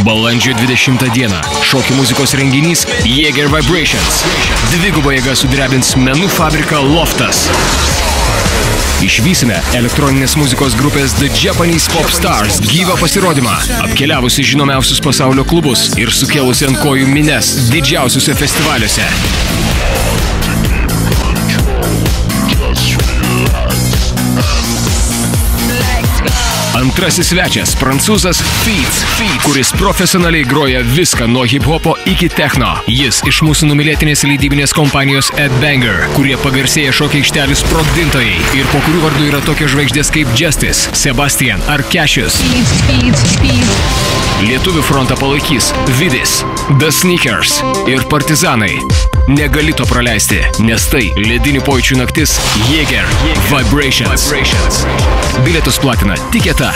Balandžio 20 dieną šokių muzikos renginys Jaeger Vibrations. Dviguba jėga sudrebins menų fabriką Loftas. Išvysime elektroninės muzikos grupės The Japanese Pop Stars gyvą pasirodymą, apkeliavusi žinomiausius pasaulio klubus ir sukėlusi ant kojų mines didžiausiuose festivaliuose. Antrasis svečias – prancūzas Feats, kuris profesionaliai groja viską nuo hip-hopo iki techno. Jis iš mūsų numylėtinės leidybinės kompanijos Ed Banger, kurie pagarsėja šokio aikštelių sprogdintojai ir po kurių vardų yra tokios žvaigždės kaip Justice, Sebastian ar Cassius. Lietuvių frontą palaikys Vidis, The Sneakers ir Partizanai. Negali to praleisti, nes tai ledinių pojūčių naktis Jaeger Vibrations. Bilietus platina Tiketa.